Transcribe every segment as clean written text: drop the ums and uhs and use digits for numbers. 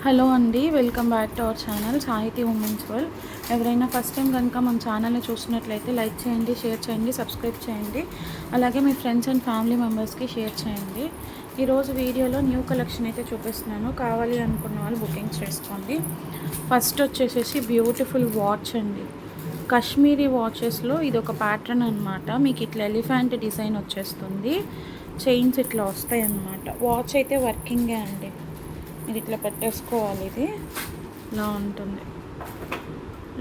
Hello అండి, welcome back to our channel సాహితీ women's world. ఎవరైనా ఫస్ట్ టైం కనుక మన ఛానల్ని చూస్తున్నట్లయితే లైక్ చేయండి, షేర్ చేయండి, సబ్స్క్రైబ్ చేయండి. అలాగే మీ ఫ్రెండ్స్ అండ్ ఫ్యామిలీ మెంబర్స్కి షేర్ చేయండి. ఈరోజు వీడియోలో న్యూ కలెక్షన్ అయితే చూపిస్తున్నాను. కావాలి అనుకున్న వాళ్ళు బుకింగ్ చేసుకోండి. ఫస్ట్ వచ్చేసేసి బ్యూటిఫుల్ వాచ్ అండి. కాశ్మీరీ వాచెస్లో ఇది ఒక ప్యాటర్న్ అనమాట. మీకు ఇట్లా ఎలిఫెంట్ డిజైన్ వచ్చేస్తుంది. చైన్స్ ఇట్లా వస్తాయి అన్నమాట. వాచ్ అయితే వర్కింగే అండి. ఇది ఇట్లా పెట్టేసుకోవాలి. ఇది ఇలా ఉంటుంది.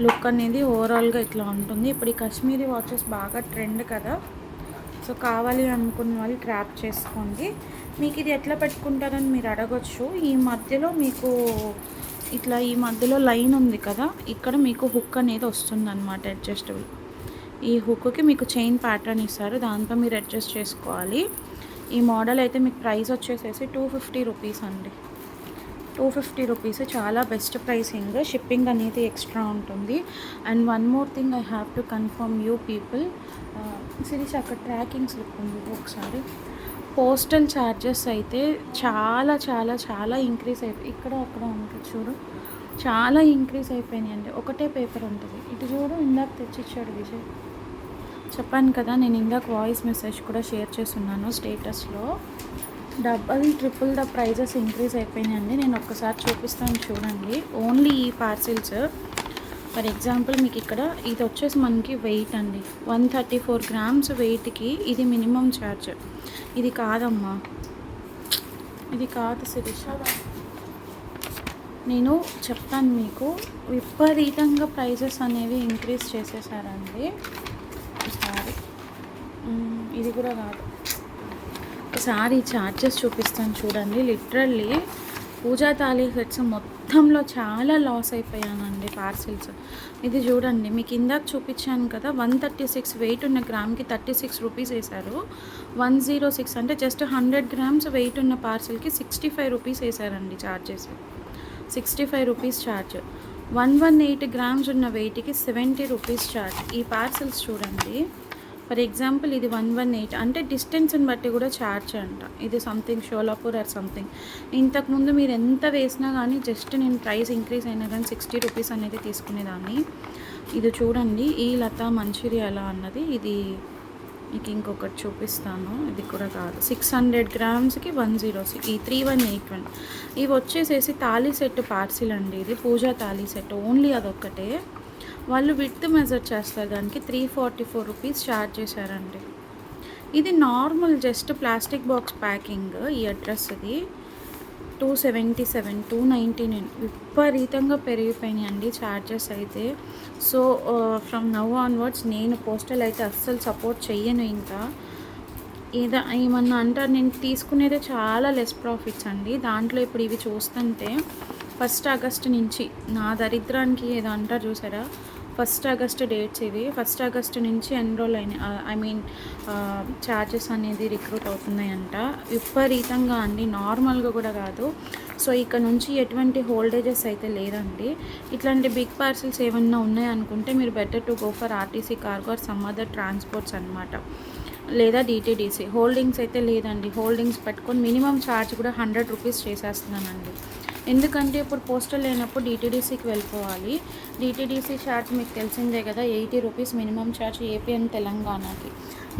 లుక్ అనేది ఓవరాల్గా ఇట్లా ఉంటుంది. ఇప్పుడు ఈ కాశ్మీరీ వాచెస్ బాగా ట్రెండ్ కదా, సో కావాలి అనుకున్న వాళ్ళు ట్రాప్ చేసుకోండి. మీకు ఇది ఎట్లా పెట్టుకుంటారని మీరు అడగొచ్చు. ఈ మధ్యలో మీకు ఇట్లా ఈ మధ్యలో లైన్ ఉంది కదా, ఇక్కడ మీకు హుక్ అనేది వస్తుంది అనమాట, అడ్జస్టబుల్. ఈ హుక్కి మీకు చైన్ ప్యాటర్న్ ఇస్తారు, దాంతో మీరు అడ్జస్ట్ చేసుకోవాలి. ఈ మోడల్ అయితే మీకు ప్రైస్ వచ్చేసేసి 250 రూపీస్ అండి. 250 రూపీస్ చాలా బెస్ట్ ప్రైసింగ్. షిప్పింగ్ అనేది ఎక్స్ట్రా ఉంటుంది. And one more thing I have to confirm you people. Series అక్కడ ట్రాకింగ్ స్లిప్ ఉంది, ఒకసారి. పోస్టల్ ఛార్జెస్ అయితే చాలా చాలా చాలా ఇంక్రీజ్ అయిపోయి, ఇక్కడ అక్కడ ఉంటుంది చూడు, చాలా ఇంక్రీజ్ అయిపోయినాయి అండి. ఒకటే పేపర్ ఉంటుంది. ఇటు చూడు, ఇందాక తెచ్చిచ్చాడు విజయ్. చెప్పాను కదా, నేను ఇందాక వాయిస్ మెసేజ్ కూడా షేర్ చేస్తున్నాను స్టేటస్లో. Double triple the prices increase అయిపోయినాయండి. నేను ఒక్కసారి చూపిస్తాను చూడండి. ఓన్లీ ఈ పార్సిల్స్. ఫర్ ఎగ్జాంపుల్ మీకు ఇక్కడ ఇది వచ్చేసి మనకి వెయిట్ అండి, 134 గ్రామ్స్ వెయిట్కి ఇది మినిమం ఛార్జ్. ఇది కాదమ్మా, ఇది కాదు శిరీష. నేను చెప్తాను మీకు, విపరీతంగా ప్రైజెస్ అనేవి ఇంక్రీజ్ చేసేసారండి ఈసారి. ఇది కూడా కాదు. ఒకసారి ఛార్జెస్ చూపిస్తాను చూడండి. లిటరల్లీ పూజా తాళీ సెట్స్ మొత్తంలో చాలా లాస్ అయిపోయానండి పార్సిల్స్. ఇది చూడండి, మీకు ఇందాక చూపించాను కదా, 136 వెయిట్ ఉన్న గ్రామ్కి 36 రూపీస్ వేశారు. 106 అంటే జస్ట్ 100 గ్రామ్స్ వెయిట్ ఉన్న పార్సిల్కి 65 రూపీస్ వేశారండి ఛార్జెస్. 65 rupees charge. 118 గ్రామ్స్ ఉన్న వెయిట్కి 70 రూపీస్ ఛార్జ్. ఈ పార్సిల్స్ చూడండి. ఫర్ ఎగ్జాంపుల్ ఇది 118 అంటే డిస్టెన్స్ని బట్టి కూడా ఛార్జ్ అంట. ఇది సంథింగ్ షోలాపూర్ ఆర్ సంథింగ్. ఇంతకుముందు మీరు ఎంత వేసినా కానీ జస్ట్ నేను ప్రైస్ ఇంక్రీజ్ అయినా కానీ 60 రూపీస్ అనేది తీసుకునేదాన్ని. ఇది చూడండి, ఈ లతా మంచిర్యాల అన్నది. ఇది మీకు ఇంకొకటి చూపిస్తాను, ఇది కూడా కాదు. 600 గ్రామ్స్కి 106. ఈ 3181 ఇవి వచ్చేసేసి తాళీ సెట్ పార్సిల్ అండి. ఇది పూజా తాళీ సెట్ ఓన్లీ, అదొక్కటే. వాళ్ళు విత్ మెజర్ చేస్తారు, దానికి 344 రూపీస్ ఛార్జ్ చేశారండి. ఇది normal just plastic box packing. ఈ అడ్రస్ ఇది 277, 299 విపరీతంగా పెరిగిపోయినాయండి ఛార్జెస్ అయితే. సో ఫ్రమ్ నవ్ ఆన్వర్డ్స్ నేను పోస్టల్ అయితే అస్సలు సపోర్ట్ చెయ్యను. ఇంకా ఏమన్నా అంటారు, నేను తీసుకునేదే చాలా లెస్ ప్రాఫిట్స్ అండి. దాంట్లో ఇప్పుడు ఇవి చూస్తుంటే 1 ఆగస్టు నుంచి నా దరిద్రానికి ఏదో అంటారు చూసారా, 1 ఆగస్టు డేట్స్ ఇవి. 1 ఆగస్టు నుంచి ఎన్రోల్ అయిన ఛార్జెస్ అనేది రిక్రూట్ అవుతున్నాయంట విపరీతంగా అండి, నార్మల్గా కూడా కాదు. సో ఇక్కడ నుంచి ఎటువంటి హోల్డేజెస్ అయితే లేదండి. ఇట్లాంటి బిగ్ పార్సిల్స్ ఏమన్నా ఉన్నాయనుకుంటే మీరు better to go for RTC cargo or some other transports అనమాట, లేదా డిటీడీసీ. హోల్డింగ్స్ అయితే లేదండి. హోల్డింగ్స్ పెట్టుకొని మినిమం ఛార్జ్ కూడా 100 రూపీస్ చేసేస్తున్నానండి. ఎందుకంటే ఇప్పుడు పోస్టల్ లేనప్పుడు డిటీడీసీకి వెళ్ళిపోవాలి. డిటీడీసీ ఛార్జ్ మీకు తెలిసిందే కదా, 80 rupees minimum charge AP and తెలంగాణకి.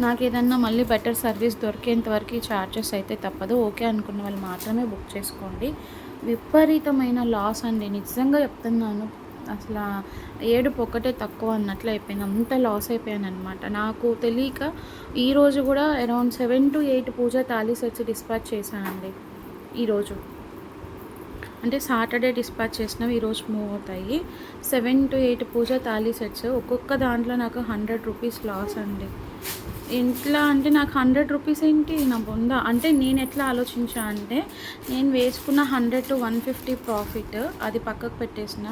నాకు ఏదన్నా మళ్ళీ బెటర్ సర్వీస్ దొరికేంత వరకు ఈ ఛార్జెస్ అయితే తప్పదు. ఓకే అనుకున్న వాళ్ళు మాత్రమే బుక్ చేసుకోండి. విపరీతమైన లాస్ అండి, నిజంగా చెప్తున్నాను. అసలు ఏడుపు ఒక్కటే తక్కువ అన్నట్లు అయిపోయింది, అంత లాస్ అయిపోయాను అనమాట. నాకు తెలియక ఈరోజు కూడా around 7 to 8 puja thali sets dispatch చేశానండి ఈరోజు. అంటే సాటర్డే డిస్పాచ్ చేసినవి ఈరోజు మూవ్ అవుతాయి. 7 to 8 పూజా తాళీ సెట్స్. ఒక్కొక్క దాంట్లో నాకు 100 రూపీస్ లాస్ అండి. ఎట్లా అంటే నాకు 100 రూపీస్ ఏంటి నా బొంద అంటే, నేను ఎట్లా ఆలోచించా అంటే, నేను వేసుకున్న 100 to 150 ప్రాఫిట్ అది పక్కకు పెట్టేసిన,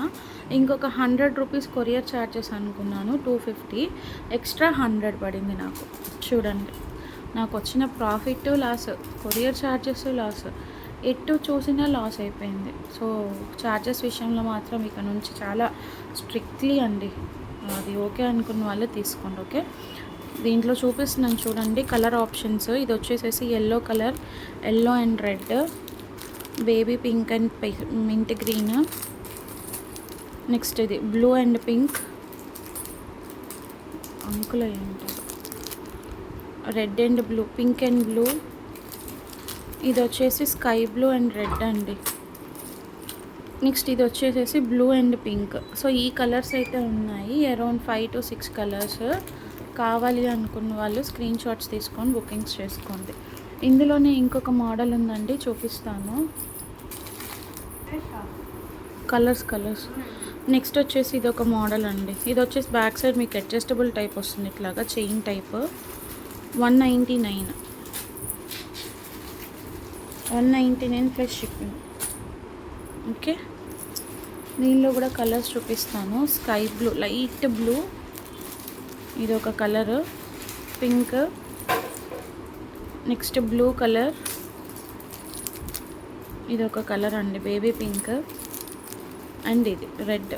ఇంకొక 100 రూపీస్ కొరియర్ ఛార్జెస్ అనుకున్నాను, 250 ఎక్స్ట్రా 100 పడింది నాకు. చూడండి, నాకు వచ్చిన profit loss, courier charges loss, ఎటు చూసినా లాస్ అయిపోయింది. సో ఛార్జెస్ విషయంలో మాత్రం ఇక నుంచి చాలా స్ట్రిక్ట్లీ అండి. అది ఓకే అనుకున్న వాళ్ళే తీసుకోండి. ఓకే, దీంట్లో చూపిస్తున్నాను చూడండి కలర్ ఆప్షన్స్. ఇది వచ్చేసేసి yellow colour, yellow and red. Baby pink and mint green. Next ఇది బ్లూ అండ్ పింక్, అంకుల ఏంటారు, red and blue, pink and blue. ఇది వచ్చేసి స్కై బ్లూ అండ్ రెడ్ అండి. నెక్స్ట్ ఇది వచ్చేసేసి బ్లూ అండ్ పింక్. సో ఈ కలర్స్ అయితే ఉన్నాయి, అరౌండ్ 5 to 6 కలర్స్. కావాలి అనుకున్న వాళ్ళు స్క్రీన్ షాట్స్ తీసుకొని బుకింగ్స్ చేసుకోండి. ఇందులోనే ఇంకొక మోడల్ ఉందండి, చూపిస్తాను. కలర్స్. నెక్స్ట్ వచ్చేసి ఇది ఒక మోడల్ అండి. ఇది వచ్చేసి బ్యాక్ సైడ్ మీకు అడ్జస్టబుల్ టైప్ వస్తుంది, ఇట్లాగా chain type. 199 plus shipping. Okay, దీనిలో కూడా కలర్స్ చూపిస్తాను. స్కై బ్లూ, లైట్ బ్లూ, ఇది ఒక colour, pink, next blue colour, ఇది ఒక కలర్ అండి బేబీ పింక్, అండ్ ఇది రెడ్.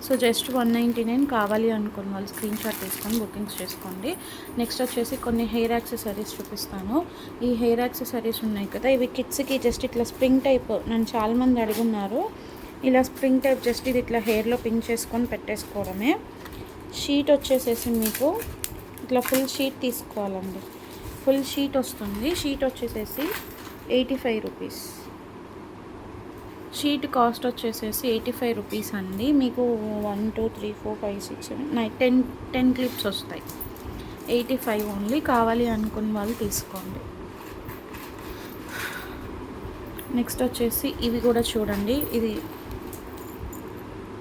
So just 199. కావాలి అనుకున్న వాళ్ళు స్క్రీన్ షాట్ తీసుకొని బుకింగ్స్ చేసుకోండి. నెక్స్ట్ వచ్చేసి కొన్ని హెయిర్ యాక్సెసరీస్ చూపిస్తాను. ఈ హెయిర్ యాక్సెసరీస్ ఉన్నాయి కదా, ఇవి కిడ్స్కి జస్ట్ ఇట్లా స్ప్రింగ్ టైప్, నన్ను చాలామంది అడుగున్నారు. ఇలా స్ప్రింగ్ టైప్ జస్ట్ ఇది ఇట్లా హెయిర్లో పిన్ చేసుకొని పెట్టేసుకోవడమే. షీట్ వచ్చేసేసి మీకు ఇట్లా ఫుల్ షీట్ తీసుకోవాలండి. ఫుల్ షీట్ వస్తుంది. షీట్ వచ్చేసేసి 85 రూపీస్. షీట్ కాస్ట్ వచ్చేసేసి 85 రూపీస్ అండి. మీకు 1 2 3 4 5 6 7 9 10 క్లిప్స్ వస్తాయి. 85 ఓన్లీ. కావాలి అనుకున్న వాళ్ళు తీసుకోండి. నెక్స్ట్ వచ్చేసి ఇవి కూడా చూడండి, ఇది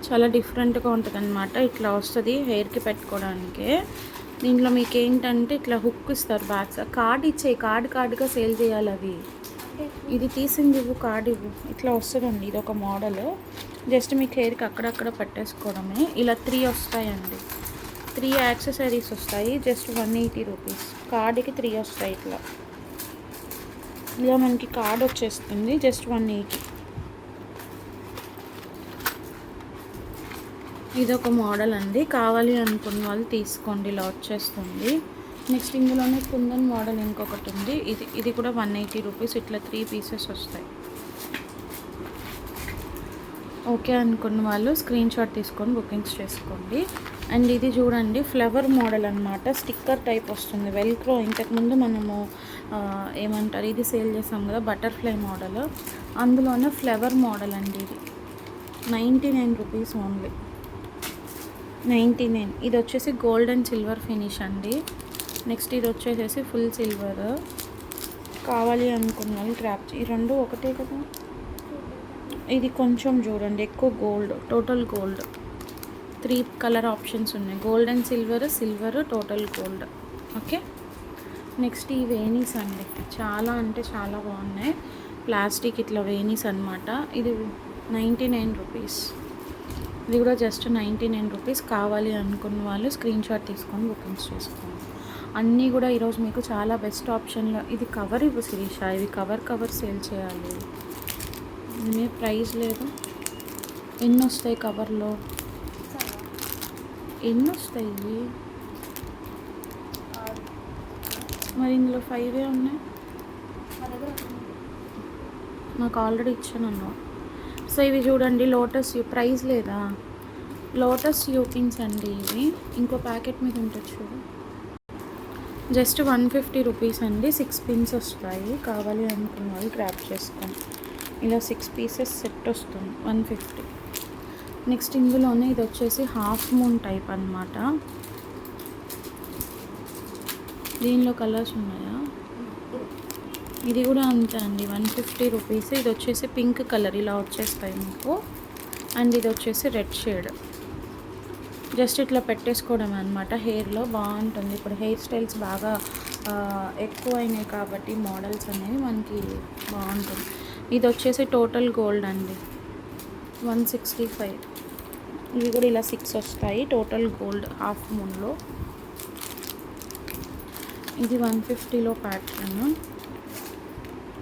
చాలా డిఫరెంట్గా ఉంటుంది అనమాట. ఇట్లా వస్తుంది హెయిర్కి పెట్టుకోవడానికి. దీంట్లో మీకు ఏంటంటే ఇట్లా హుక్ ఇస్తారు, బ్యాగ్స్ కార్డుగా సేల్ చేయాలి అవి. ఇది తీసింది ఇవ్వు, కార్డు ఇవ్వు, ఇట్లా వస్తుందండి. ఇది ఒక మోడల్. జస్ట్ మీకు హెయిర్కి అక్కడక్కడ పెట్టేసుకోవడమే. ఇలా 3 వస్తాయండి. 3 యాక్సెసరీస్ వస్తాయి. Just 180 rupees. కార్డుకి 3 వస్తాయి. ఇలా మనకి కార్డ్ వచ్చేస్తుంది. జస్ట్ 180. ఇది ఒక మోడల్ అండి. కావాలి అనుకున్న వాళ్ళు తీసుకోండి, ఇలా వచ్చేస్తుంది. నెక్స్ట్ ఇందులోనే కుందన్ మోడల్ ఇంకొకటి ఉంది. ఇది కూడా 180 రూపీస్. ఇట్లా 3 పీసెస్ వస్తాయి. ఓకే అనుకున్న వాళ్ళు స్క్రీన్ షాట్ తీసుకొని బుకింగ్స్ చేసుకోండి. అండ్ ఇది చూడండి, ఫ్లవర్ మోడల్ అనమాట. స్టిక్కర్ టైప్ వస్తుంది, వెల్క్రో. ఇంతకుముందు మనము ఏమంటారు, ఇది సేల్ చేసాం కదా, బటర్ఫ్లై మోడల్. అందులోనే ఫ్లవర్ మోడల్ అండి. ఇది 99 రూపీస్ ఓన్లీ. 99. ఇది వచ్చేసి గోల్డ్ అండ్ సిల్వర్ ఫినిష్ అండి. నెక్స్ట్ ఇది వచ్చేసేసి ఫుల్ సిల్వర్. కావాలి అనుకున్నాను ట్రాప్. ఈ రెండు ఒకటే కదా. ఇది కొంచెం చూడండి ఎక్కువ gold, total gold. 3 colour options ఉన్నాయి, gold and silver, total gold. Okay, next ఈ వేనీస్ అండి. చాలా అంటే చాలా బాగున్నాయి. ప్లాస్టిక్ ఇట్లా వేనీస్ అనమాట. ఇది 99 రూపీస్. ఇది కూడా జస్ట్ 99 రూపీస్. కావాలి అనుకున్న వాళ్ళు స్క్రీన్ షాట్ తీసుకొని బుకింగ్స్ చేసుకోండి. అన్నీ కూడా ఈరోజు మీకు చాలా బెస్ట్ ఆప్షన్లో. ఇది కవర్ ఇవ్వు శిరీష, ఇవి కవర్ సేల్ చేయాలి. ఇదే ప్రైస్ లేదు. ఎన్ని వస్తాయి కవర్లో? ఎన్ని వస్తాయి? మరి ఇందులో 5 ఉన్నాయి. నాకు ఆల్రెడీ ఇచ్చాను అన్నా. సో ఇవి చూడండి, లోటస్ ప్రైస్ లేదా, లోటస్ యూపిన్స్ అండి. ఇవి ఇంకో ప్యాకెట్ మీద ఉంటుంది చూడు, జస్ట్ 150 రూపీస్ అండి. 6 పిన్స్ వస్తాయి. కావాలి అనుకున్న వాళ్ళు గ్రాప్ చేసుకోండి. ఇలా 6 పీసెస్ సెట్ వస్తుంది, 150. నెక్స్ట్ ఇందులోనే ఇది వచ్చేసి హాఫ్ మూన్ టైప్ అనమాట. దీనిలో కలర్స్ ఉన్నాయా? ఇది కూడా అంతే అండి, 150 రూపీస్. ఇది వచ్చేసి పింక్ కలర్ ఇలా వచ్చేస్తాయి మీకు. అండ్ ఇది వచ్చేసి రెడ్ షేడ్. జస్ట్ ఇట్లా పెట్టేసుకోవడం అనమాట, హెయిర్లో బాగుంటుంది. ఇప్పుడు హెయిర్ స్టైల్స్ బాగా ఎక్కువైనాయి కాబట్టి మోడల్స్ అనేవి మనకి బాగుంటుంది. ఇది వచ్చేసి టోటల్ గోల్డ్ అండి, 165. ఇవి కూడా ఇలా 6 వస్తాయి. టోటల్ గోల్డ్ హాఫ్ మూన్లో. ఇది 150లో ప్యాటర్న్.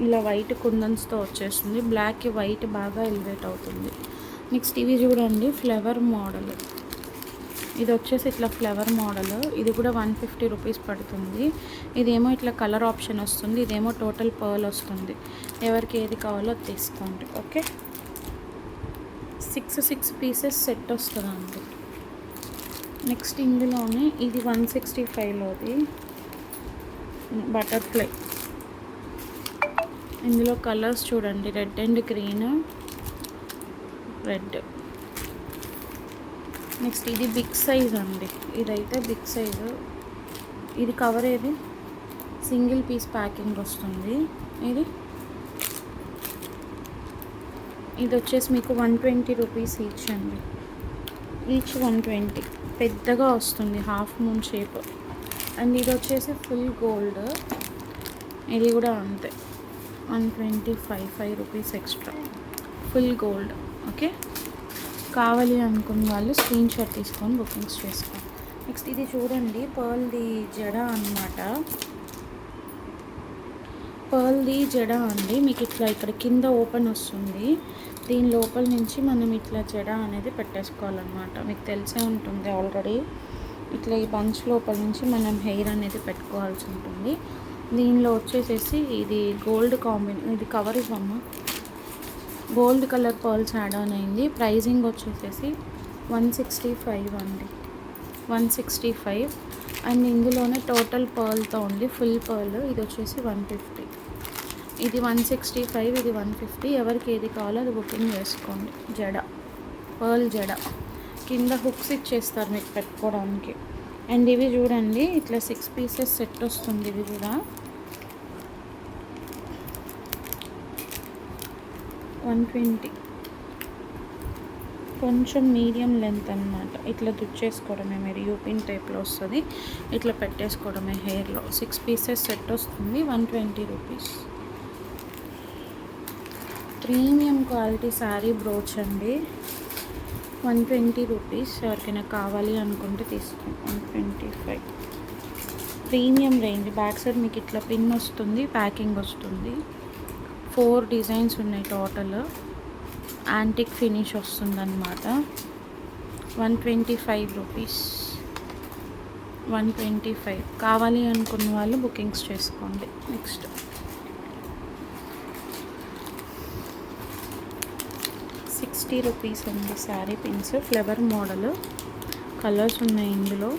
ఇలా వైట్ కుందన్స్తో వచ్చేస్తుంది. బ్లాక్కి వైట్ బాగా ఎలివేట్ అవుతుంది. నెక్స్ట్ ఇవి చూడండి, ఫ్లవర్ మోడల్. ఇది వచ్చేసి ఇట్లా ఫ్లవర్ మోడల్. ఇది కూడా 150 రూపీస్ పడుతుంది. ఇదేమో ఇట్లా కలర్ ఆప్షన్ వస్తుంది, ఇదేమో టోటల్ పర్ల్ వస్తుంది. ఎవరికి ఏది కావాలో అది తీసుకోండి. ఓకే, 6 పీసెస్ సెట్ వస్తుందండి. నెక్స్ట్ ఇందులోనే ఇది 165లోది బటర్ఫ్లై. ఇందులో కలర్స్ చూడండి, red and green, red. Next ఇది బిగ్ సైజ్ అండి, ఇదైతే బిగ్ సైజు. ఇది కవర్ ఏది సింగిల్ పీస్ ప్యాకింగ్ వస్తుంది. ఇది వచ్చేసి మీకు 120 రూపీస్ ఈచ్ అండి. ఈచ్ 120. పెద్దగా వస్తుంది, హాఫ్ మూన్ షేప్. అండ్ ఇది వచ్చేసి ఫుల్ గోల్డ్. ఇది కూడా అంతే, 125 rupees extra, full gold. Okay, కావాలి అనుకున్న వాళ్ళు స్క్రీన్ షాట్ తీసుకొని బుకింగ్స్ చేసుకోండి. నెక్స్ట్ ఇది చూడండి, పర్ల్ది జడ అనమాట. పర్ల్ది జడ అండి. మీకు ఇట్లా ఇక్కడ కింద ఓపెన్ వస్తుంది, దీని లోపల నుంచి మనం ఇట్లా జడ అనేది పెట్టేసుకోవాలన్నమాట. మీకు తెలిసే ఉంటుంది ఆల్రెడీ. ఇట్లా ఈ బంచ్ లోపల నుంచి మనం హెయిర్ అనేది పెట్టుకోవాల్సి ఉంటుంది. దీనిలో వచ్చేసేసి ఇది గోల్డ్ ఇది కవర్ ఇవ్వమ్మా. Gold colour pearls add on అయింది. ప్రైజింగ్ వచ్చేసేసి 165 అండి, 165. అండ్ ఇందులోనే టోటల్ పర్ల్తో ఉంది, ఫుల్ పర్ల్. ఇది వచ్చేసి 150. ఇది 165, ఇది 150. ఎవరికి ఏది కావాలో అది బుకింగ్ చేసుకోండి. జడ, పర్ల్ జడ. కింద హుక్స్ ఇచ్చేస్తారు మీకు పెట్టుకోవడానికి. అండ్ ఇవి చూడండి, ఇట్లా 6 పీసెస్ సెట్ వస్తుంది. ఇది కూడా 120. కొంచెం మీడియం లెంత్ అనమాట. ఇట్లా దుచ్చేసుకోవడమే, మీరు యూపిన్ టైప్లో వస్తుంది. ఇట్లా పెట్టేసుకోవడమే హెయిర్లో. 6 పీసెస్ సెట్ వస్తుంది, 120 rupees. Premium quality sari brooch అండి, 120 రూపీస్. ఎవరికైనా కావాలి అనుకుంటే తీసుకోండి. 125. Premium range. బ్యాక్ సైడ్ మీకు ఇట్లా పిన్ వస్తుంది, ప్యాకింగ్ వస్తుంది. 4 డిజైన్స్ ఉన్నాయి టోటల్. యాంటిక్ ఫినిష్ వస్తుంది అన్నమాట. 125 రూపీస్, 125. కావాలి అనుకున్న వాళ్ళు బుకింగ్స్ చేసుకోండి. నెక్స్ట్ 60 రూపీస్ ఉంది sari pins, flower model. Colours ఉన్నాయి ఇందులో,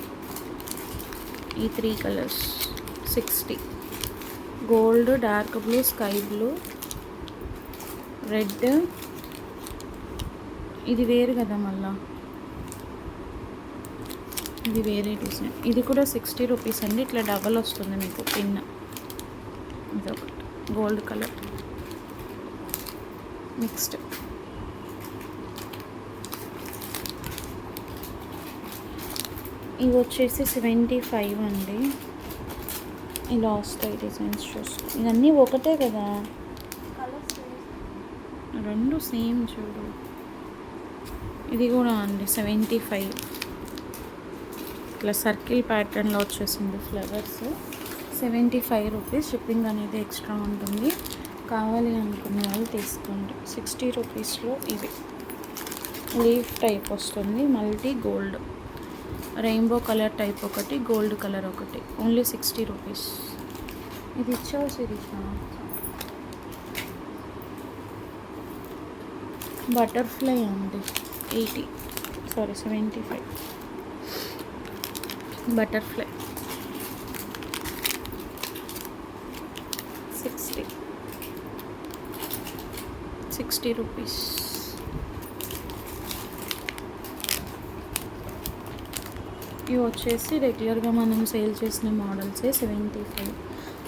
ఈ 3 colours. 60. Gold, dark blue, sky blue, red. ఇది వేరు కదా, మళ్ళా ఇది వేరే డిజైన్. ఇది కూడా 60 రూపీస్ అండి. ఇట్లా డబల్ వస్తుంది మీకు పిన్. ఇదొకటి గోల్డ్ కలర్. నెక్స్ట్ ఇవి వచ్చేసి 75 అండి. ఇలా వస్తాయి డిజైన్స్. చూసుకో, ఇవన్నీ ఒకటే కదా, 2 సేమ్ చూడు. ఇది కూడా అండి 75. ఇట్లా సర్కిల్ ప్యాటర్న్లో వచ్చేసింది ఫ్లవర్స్. 75 రూపీస్. షిప్పింగ్ అనేది ఎక్స్ట్రా ఉంటుంది. కావాలి అనుకునే వాళ్ళు తీసుకోండి. 60 రూపీస్లో ఇవి లీఫ్ టైప్ వస్తుంది, multi gold. Rainbow colour type ఒకటి, గోల్డ్ కలర్ ఒకటి. Only 60 rupees. ఇది ఇచ్చావు శిరీష. బటర్ఫ్లై అండి, 75. Butterfly 60 rupees. ఇవి వచ్చేసి రెగ్యులర్గా మనం సేల్ చేసిన మోడల్సే, 75.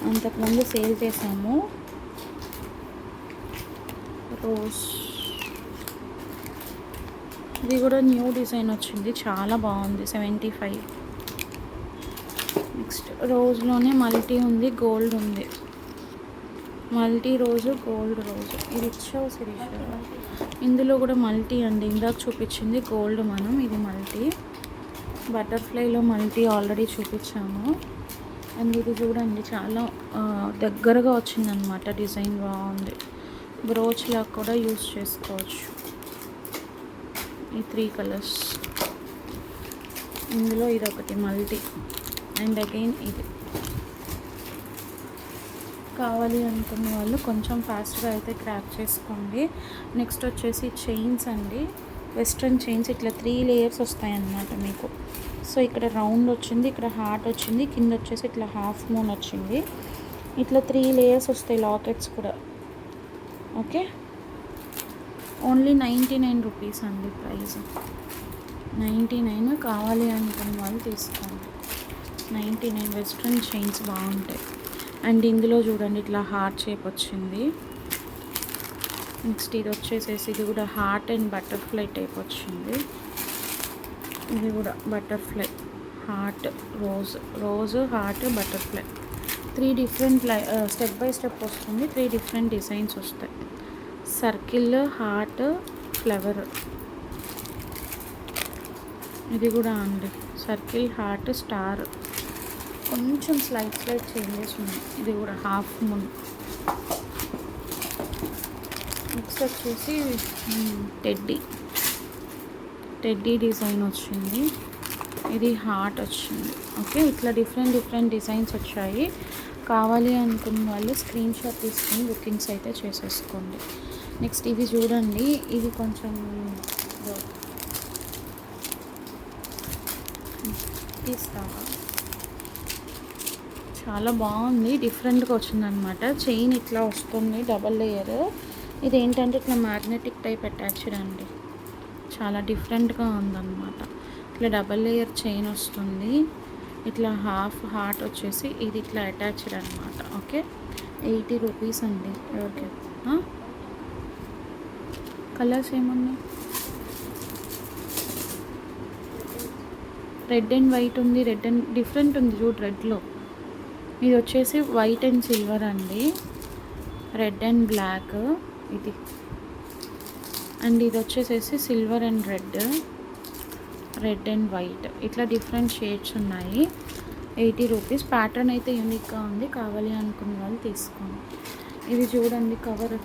అంతకుముందు సేల్ చేసాము. రోజ్, ఇది కూడా న్యూ డిజైన్ వచ్చింది, చాలా బాగుంది. 75. నెక్స్ట్ రోజ్లోనే మల్టీ ఉంది, గోల్డ్ ఉంది. మల్టీ రోజు, గోల్డ్ రోజు. ఇది ఇచ్చావు శిరీష. ఇందులో కూడా మల్టీ అండి, ఇందాక చూపించింది గోల్డ్ మనం, ఇది మల్టీ. బటర్ఫ్లైలో మల్టీ ఆల్రెడీ చూపించాము. అండ్ ఇది చూడండి, చాలా దగ్గరగా వచ్చిందనమాట. డిజైన్ బాగుంది, బ్రోచ్లా కూడా యూస్ చేసుకోవచ్చు. ఈ 3 కలర్స్. ఇందులో ఇది ఒకటి మల్టీ అండ్ అగైన్ ఇది. కావాలి అనుకున్న వాళ్ళు కొంచెం ఫాస్ట్గా అయితే క్రాప్ చేసుకోండి. నెక్స్ట్ వచ్చేసి చైన్స్ అండి, వెస్ట్రన్ చైన్స్. ఇట్లా 3 లేయర్స్ వస్తాయన్నమాట మీకు. సో ఇక్కడ రౌండ్ వచ్చింది, ఇక్కడ హార్ట్ వచ్చింది, కింద వచ్చేసి ఇట్లా హాఫ్ మూన్ వచ్చింది. ఇట్లా 3 లేయర్స్ వస్తాయి, లాకెట్స్ కూడా. ఓకే, ఓన్లీ 99 రూపీస్ అండి ప్రైస్. 99. కావాలి అనుకున్న వాళ్ళు తీసుకోండి. 99 వెస్ట్రన్ చైన్స్ బాగుంటాయి. అండ్ ఇందులో చూడండి ఇట్లా హార్ట్ షేప్ వచ్చింది. నెక్స్ట్ ఇది వచ్చేసేసి ఇది కూడా హార్ట్ అండ్ బటర్ఫ్లై టైప్ వచ్చింది. ఇది కూడా butterfly, heart, rose heart, butterfly. 3 different step by step వస్తుంది. 3 డిఫరెంట్ డిజైన్స్ వస్తాయి. Circle, heart, flower. ఇది కూడా అండి సర్కిల్, హార్ట్, స్టార్. కొంచెం స్లైడ్ చేంజెస్ ఉన్నాయి. ఇది కూడా హాఫ్ మూన్. నెక్స్ట్ వచ్చేసి టెడ్డీ డిజైన్ వచ్చింది. ఇది హార్ట్ వచ్చింది. ఓకే, ఇట్లా డిఫరెంట్ డిజైన్స్ వచ్చాయి. కావాలి అనుకున్న వాళ్ళు స్క్రీన్ షాట్ తీసుకొని బుకింగ్స్ అయితే చేసేసుకోండి. నెక్స్ట్ ఇది చూడండి, ఇది కొంచెం తీస్తావా, చాలా బాగుంది, డిఫరెంట్గా వచ్చిందనమాట. చైన్ ఇట్లా వస్తుంది, డబల్ లేయర్. ఇది ఏంటంటే ఇట్లా మ్యాగ్నెటిక్ టైప్ అటాచ్డ్ అండి, చాలా డిఫరెంట్గా ఉందన్నమాట. ఇట్లా డబల్ లేయర్ చైన్ వస్తుంది. ఇట్లా హాఫ్ హార్ట్ వచ్చేసి ఇది ఇట్లా అటాచ్డ్ అనమాట. ఓకే, 80 రూపీస్ అండి. ఓకే, కలర్స్ ఏమున్నాయి? రెడ్ అండ్ వైట్ ఉంది, రెడ్ అండ్ డిఫరెంట్ ఉంది చూడు రెడ్లో. ఇది వచ్చేసి వైట్ అండ్ సిల్వర్ అండి, రెడ్ అండ్ బ్లాక్ ఇది. అండ్ ఇది వచ్చేసేసి silver and red and white. ఇట్లా డిఫరెంట్ షేడ్స్ ఉన్నాయి. 80 రూపీస్. ప్యాటర్న్ అయితే యూనిక్గా ఉంది. కావాలి అనుకున్న వాళ్ళు తీసుకోండి. ఇది చూడండి, కవర్.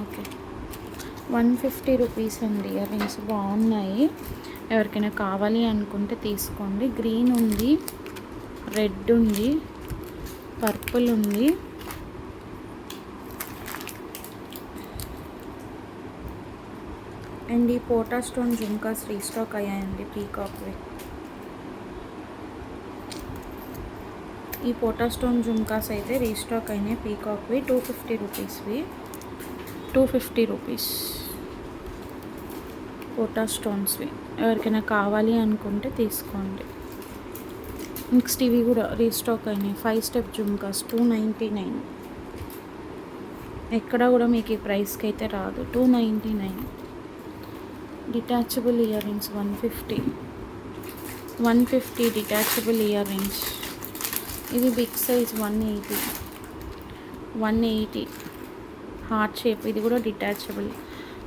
ఓకే, 150 రూపీస్ అండి. ఇయర్ రింగ్స్ బాగున్నాయి. ఎవరికైనా కావాలి అనుకుంటే తీసుకోండి. గ్రీన్ ఉంది, రెడ్ ఉంది, పర్పుల్ ఉంది. అండ్ ఈ పోటా స్టోన్ జుమ్కాస్ రీస్టాక్ అయ్యాయండి, పీకాక్వి. ఈ పోటా స్టోన్ జుమ్కాస్ అయితే రీస్టాక్ అయినాయి, పీకాక్వి. 250 రూపీస్వి. 250 రూపీస్ పోటా స్టోన్స్వి. ఎవరికైనా కావాలి అనుకుంటే తీసుకోండి. నెక్స్ట్ ఇవి కూడా రీస్టాక్ అయినాయి, 5 స్టెప్ జుమ్కాస్. 299. ఎక్కడ కూడా మీకు ఈ ప్రైస్కి అయితే రాదు. 299. Detachable ear rings 150 detachable ear rings. ఇది బిగ్ సైజ్ 180 హార్ట్ షేప్. ఇది కూడా డిటాచబుల్.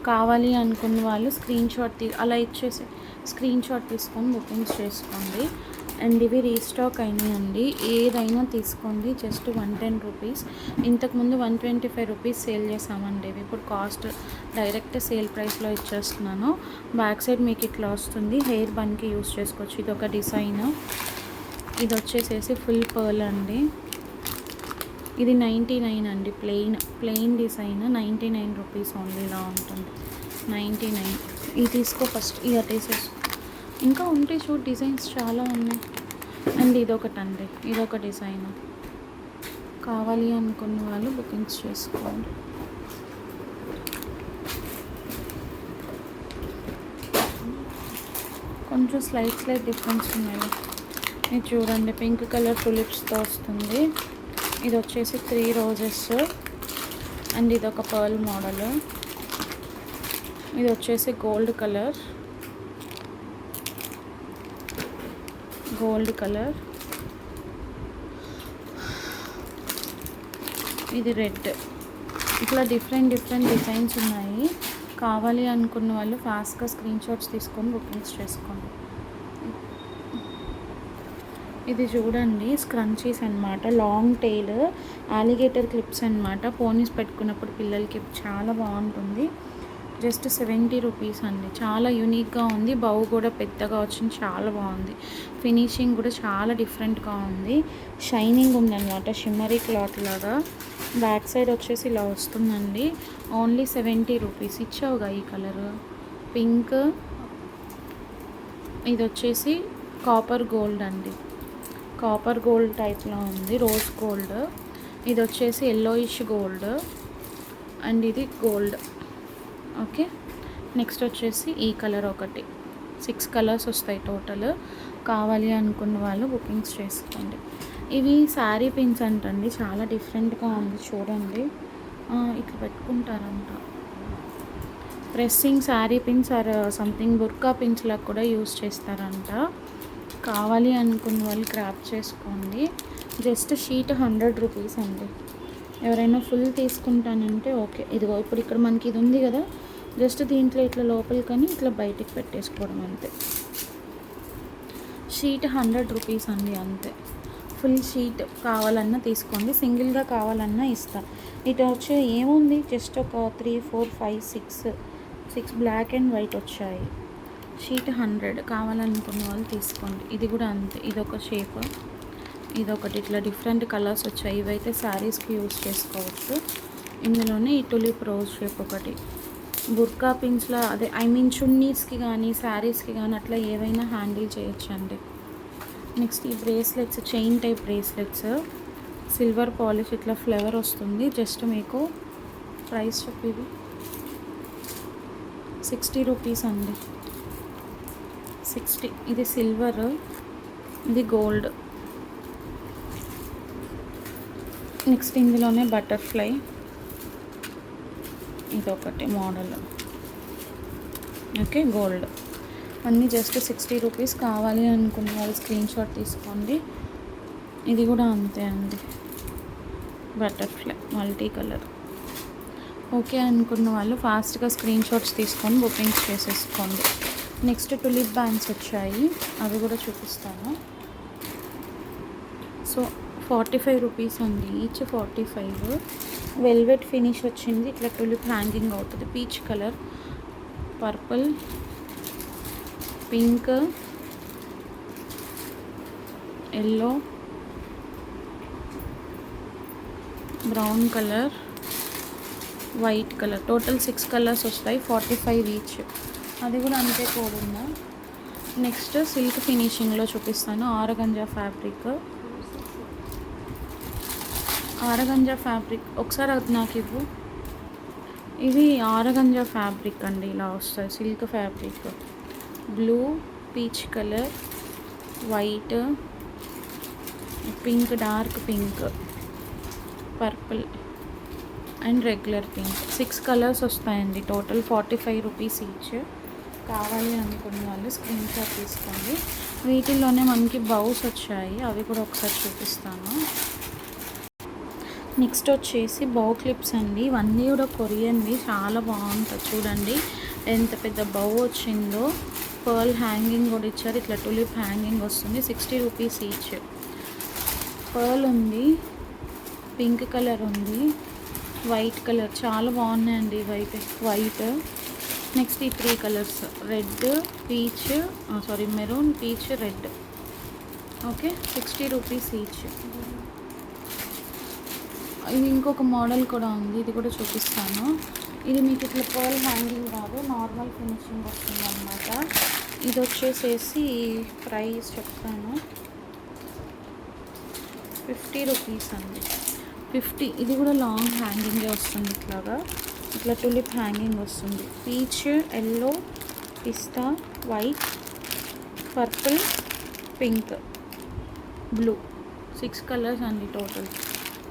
కావాలి అనుకున్న వాళ్ళు స్క్రీన్ షాట్ తీసుకొని బుకింగ్స్ చేసుకోండి. అండ్ ఇవి రీస్టాక్ అయినాయండి. ఏదైనా తీసుకోండి, జస్ట్ 110 రూపీస్. ఇంతకుముందు 125 రూపీస్ సేల్ చేసామండి. ఇవి ఇప్పుడు కాస్ట్ డైరెక్ట్ సేల్ ప్రైస్లో ఇచ్చేస్తున్నాను. బ్యాక్ సైడ్ మీకు ఇట్లా వస్తుంది, హెయిర్ బన్కి యూస్ చేసుకోవచ్చు. ఇది ఒక డిజైన్. ఇది వచ్చేసేసి ఫుల్ పర్ల్ అండి. ఇది 99 అండి, ప్లెయిన్ డిజైన్. 99 rupees only. ఇలా ఉంటుంది, 99. ఇది తీసుకో ఫస్ట్, ఇయర్ తీసేసుకో. ఇంకా ఉంటాయి చూడు, డిజైన్స్ చాలా ఉన్నాయి. అండ్ ఇదొకటి అండి, ఇదొక డిజైన్. కావాలి అనుకున్న వాళ్ళు బుకింగ్స్ చేసుకోండి. కొంచెం స్లైట్ డిఫరెన్స్ ఉన్నాయి. ఇది చూడండి, పింక్ కలర్ టులిప్స్తో వస్తుంది. ఇది వచ్చేసి 3 రోజెస్. అండ్ ఇది ఒక పర్ల్ మోడల్. ఇది వచ్చేసి గోల్డ్ కలర్. ఇది రెడ్. ఇట్లా డిఫరెంట్ డిజైన్స్ ఉన్నాయి. కావాలి అనుకున్న వాళ్ళు ఫాస్ట్గా స్క్రీన్ షాట్స్ తీసుకొని బుకింగ్స్ చేసుకోండి. ఇది చూడండి, స్క్రంచీస్ అన్నమాట, లాంగ్ టైల్ అలిగేటర్ క్లిప్స్ అన్నమాట. పోనీస్ పెట్టుకున్నప్పుడు పిల్లలకి చాలా బాగుంటుంది. జస్ట్ 70 రూపీస్ అండి. చాలా యూనిక్గా ఉంది. బౌ కూడా పెద్దగా వచ్చింది, చాలా బాగుంది. ఫినిషింగ్ కూడా చాలా డిఫరెంట్గా ఉంది. షైనింగ్ ఉందన్నమాట, షిమ్మరీ క్లాత్ లాగా. బ్యాక్ సైడ్ వచ్చేసి ఇలా వస్తుందండి. Only 70 rupees. ఇచ్చావుగా ఈ కలర్ పింక్. ఇది వచ్చేసి కాపర్ గోల్డ్ అండి, కాపర్ గోల్డ్ టైప్లో ఉంది, రోజ్ గోల్డ్. ఇది వచ్చేసి ఎల్లోయిష్ గోల్డ్ అండ్ ఇది గోల్డ్. ఓకే, నెక్స్ట్ వచ్చేసి ఈ కలర్ ఒకటి. 6 కలర్స్ వస్తాయి టోటల్. కావాలి అనుకున్న వాళ్ళు బుకింగ్స్ చేసుకోండి. ఇవి శారీ పిన్స్ అంటండి, చాలా డిఫరెంట్గా ఉంది చూడండి. ఇట్లా పెట్టుకుంటారంట. Pressing sari pins or something బుర్కా పిన్స్లా కూడా యూస్ చేస్తారంట. కావాలి అనుకున్న వాళ్ళు గ్రాప్ చేసుకోండి. జస్ట్ షీట్ 100 రూపీస్ అండి. ఎవరైనా ఫుల్ తీసుకుంటానంటే ఓకే. ఇదిగో ఇప్పుడు ఇక్కడ మనకి ఇది ఉంది కదా, జస్ట్ దీంట్లో ఇట్లా లోపలికని ఇట్లా బయటికి పెట్టేసుకోవడం అంతే. షీట్ 100 రూపీస్ అండి, అంతే. ఫుల్ షీట్ కావాలన్నా తీసుకోండి, సింగిల్గా కావాలన్నా ఇస్తా. ఇటు వచ్చే ఏముంది, జస్ట్ ఒక 3, 4, 5, 6 బ్లాక్ అండ్ వైట్ వచ్చాయి. షీట్ 100 కావాలనుకున్న వాళ్ళు తీసుకోండి. ఇది కూడా అంతే, ఇదొక షేప్, ఇదొకటి. ఇట్లా డిఫరెంట్ కలర్స్ వచ్చాయి. ఇవైతే శారీస్కి యూజ్ చేసుకోవచ్చు. ఇందులోనే ఈ టులిప్ రోజ్ షేప్ ఒకటి. బుర్కా పిన్స్లో అదే చున్నీస్కి కానీ శారీస్కి కానీ అట్లా ఏవైనా హ్యాండిల్ చేయొచ్చు అండి. నెక్స్ట్ ఈ bracelets, chain type bracelets, silver polish, ఇట్లా ఫ్లేవర్ వస్తుంది. జస్ట్ మీకు ప్రైస్ చెప్పి 60 రూపీస్ అండి. 60. ఇది సిల్వర్, ఇది గోల్డ్. నెక్స్ట్ ఇందులోనే బటర్ఫ్లై, ఇదొకటి మోడల్. Okay, gold. అన్నీ జస్ట్ 60 రూపీస్. కావాలి అనుకున్న వాళ్ళు స్క్రీన్ షాట్ తీసుకోండి. ఇది కూడా అంతే అండి, బటర్ఫ్లై మల్టీ కలర్. ఓకే అనుకున్న వాళ్ళు ఫాస్ట్గా స్క్రీన్ షాట్స్ తీసుకొని బుకింగ్స్ చేసేసుకోండి. నెక్స్ట్ టులిప్ బ్యాండ్స్ వచ్చాయి, అవి కూడా చూపిస్తాను. సో 45 రూపీస్ అండి, ఈచ్ 45. వెల్వెట్ ఫినిష్ వచ్చింది, ఇట్లా టులిప్ హ్యాంగింగ్ అవుతుంది. Peach colour, purple, pink, yellow, brown colour, white colour. Total 6 colours వస్తాయి, 45 ఈచ్. అది కూడా అంతే కోడ్ ఉందా. నెక్స్ట్ సిల్క్ ఫినిషింగ్లో చూపిస్తాను. ఆరగంజా ఫ్యాబ్రిక్, ఆరగంజా ఫ్యాబ్రిక్ ఒకసారి అది నాకు ఇవ్వు. ఇది ఆరగంజా ఫ్యాబ్రిక్ అండి, ఇలా వస్తుంది silk fabric. Blue, peach colour, white, pink, dark pink, purple and regular pink. 6 colours వస్తాయండి. Total 45 rupees each. కావాలి అనుకున్న వాళ్ళు స్క్రీన్ షాట్ తీసుకోండి. వీటిల్లోనే మనకి బౌస్ వచ్చాయి, అవి కూడా ఒకసారి చూపిస్తాను. నెక్స్ట్ వచ్చేసి బౌ క్లిప్స్ అండి. ఇవన్నీ కూడా కొరియన్వి, చాలా బాగుంటుంది చూడండి. ఎంత పెద్ద బౌ వచ్చిందో. పర్ల్ హ్యాంగింగ్ కూడా ఇచ్చారు, ఇట్లా టులిప్ హ్యాంగింగ్ వస్తుంది. 60 రూపీస్ ఈచ్. పర్ల్ ఉంది, పింక్ కలర్ ఉంది, వైట్ కలర్, చాలా బాగున్నాయండి ఇవైతే. వైట్. నెక్స్ట్ ఈ 3 colours, red, peach, maroon, peach, red. Okay, 60 rupees each. ఇది ఇంకొక మోడల్ కూడా ఉంది, ఇది కూడా చూపిస్తాను. ఇది మీకు ఇట్లా పర్ల్ హ్యాంగింగ్ కాదు, నార్మల్ ఫినిషింగ్ వస్తుంది అన్నమాట. ఇది వచ్చేసేసి ప్రైస్ చెప్తాను, 50 రూపీస్ అండి. 50. ఇది కూడా లాంగ్ హ్యాంగింగే వస్తుంది, ఇట్లా టులిప్ హ్యాంగింగ్ వస్తుంది. పీచ్, ఎల్లో, పిస్తా, white, purple, pink, blue. 6 colours అండి టోటల్.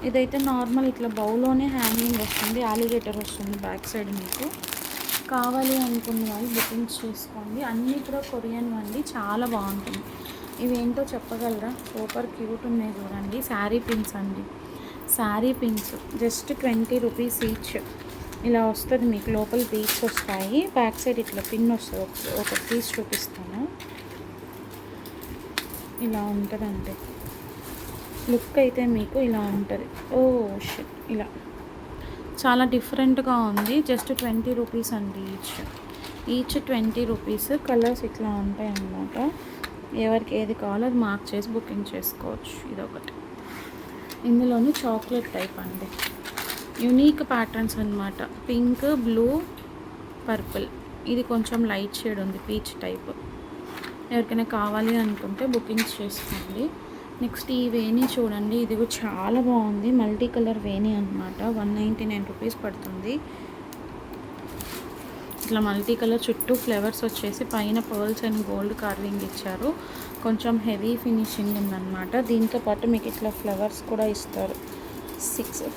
ఇదైతే నార్మల్ ఇట్లా బౌలోనే హ్యాంగింగ్ వస్తుంది, అలిగేటర్ వస్తుంది బ్యాక్ సైడ్. మీకు కావాలి అనుకున్న వాళ్ళు బుకింగ్స్ చేసుకోండి. అన్నీ కూడా కొరియన్ అండి, చాలా బాగుంటుంది. ఇవేంటో చెప్పగలరా? సూపర్ క్యూట్ ఉన్నాయి చూడండి. శారీ పిన్స్ అండి, sari pins just 20 rupees each. ఇలా వస్తుంది మీకు, లోపల బీడ్స్ వస్తాయి, బ్యాక్ సైడ్ ఇట్లా పిన్ వస్తుంది. ఒక పీస్ చూపిస్తాను. ఇలా ఉంటుందండి లుక్ అయితే, మీకు ఇలా ఉంటుంది. ఓ షిట్, ఇలా చాలా డిఫరెంట్గా ఉంది. జస్ట్ 20 రూపీస్ అండి ఈచ్ 20 రూపీస్. కలర్స్ ఇట్లా ఉంటాయి అన్నమాట. ఎవరికి ఏది కావాలో అది మార్క్ చేసి బుకింగ్ చేసుకోవచ్చు. ఇదొకటి. ఇందులోని చాక్లెట్ టైప్ అండి, యునీక్ ప్యాటర్న్స్ అనమాట. Pink, blue, purple. ఇది కొంచెం లైట్ షేడ్ ఉంది, పీచ్ టైప్. ఎవరికైనా కావాలి అనుకుంటే బుకింగ్స్ చేసుకోండి. నెక్స్ట్ ఈ వేణి చూడండి, ఇది కూడా చాలా బాగుంది. మల్టీ కలర్ వేణి అనమాట. 199 రూపీస్ పడుతుంది. ఇట్లా మల్టీ కలర్ చుట్టూ ఫ్లవర్స్ వచ్చేసి పైన పర్ల్స్ అండ్ గోల్డ్ కార్వింగ్ ఇచ్చారు. కొంచెం హెవీ ఫినిషింగ్ ఉందన్నమాట. దీంతో పాటు మీకు ఇట్లా ఫ్లవర్స్ కూడా ఇస్తారు.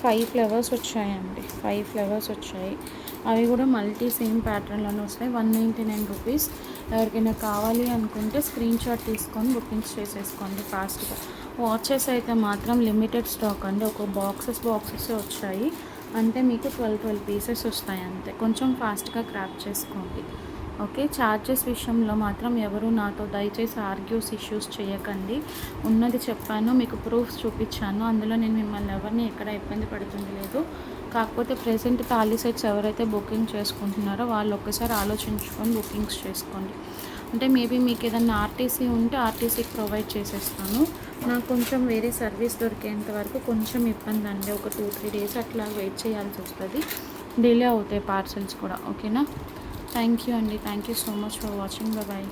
5 ఫ్లవర్స్ వచ్చాయండి. 5 ఫ్లవర్స్ వచ్చాయి. అవి కూడా మల్టీ సేమ్ ప్యాటర్న్లోనే వస్తాయి. 199 రూపీస్. ఎవరికైనా కావాలి అనుకుంటే స్క్రీన్ షాట్ తీసుకొని బుకింగ్స్ చేసేసుకోండి ఫాస్ట్గా. వాచెస్ అయితే మాత్రం లిమిటెడ్ స్టాక్ అండి. ఒక బాక్సెస్ వచ్చాయి. అంటే మీకు 12 పీసెస్ వస్తాయి అంతే. కొంచెం ఫాస్ట్గా క్రాప్ చేసుకోండి. ఓకే. ఛార్జెస్ విషయంలో మాత్రం ఎవరు నాతో దయచేసి ఆర్గ్యూస్ ఇష్యూస్ చేయకండి. ఉన్నది చెప్పాను, మీకు ప్రూఫ్స్ చూపించాను. అందులో నేను మిమ్మల్ని ఎవరిని ఎక్కడ ఇబ్బంది పడుతుంది లేదు. కాకపోతే ప్రెసెంట్ తాళీ సెట్స్ ఎవరైతే బుకింగ్ చేసుకుంటున్నారో వాళ్ళు ఒక్కసారి ఆలోచించుకొని బుకింగ్స్ చేసుకోండి. అంటే మేబీ మీకు ఏదైనా ఆర్టీసీ ఉంటే ఆర్టీసీకి ప్రొవైడ్ చేసేస్తాను. నాకు కొంచెం వేరే సర్వీస్ దొరికేంత వరకు కొంచెం ఇబ్బంది అండి. ఒక 2-3 డేస్ అట్లా వెయిట్ చేయాల్సి వస్తుంది. డిలే అవుతాయి పార్సల్స్ కూడా. ఓకేనా? థ్యాంక్ యూ అండి. Thank you so much for watching. Bye.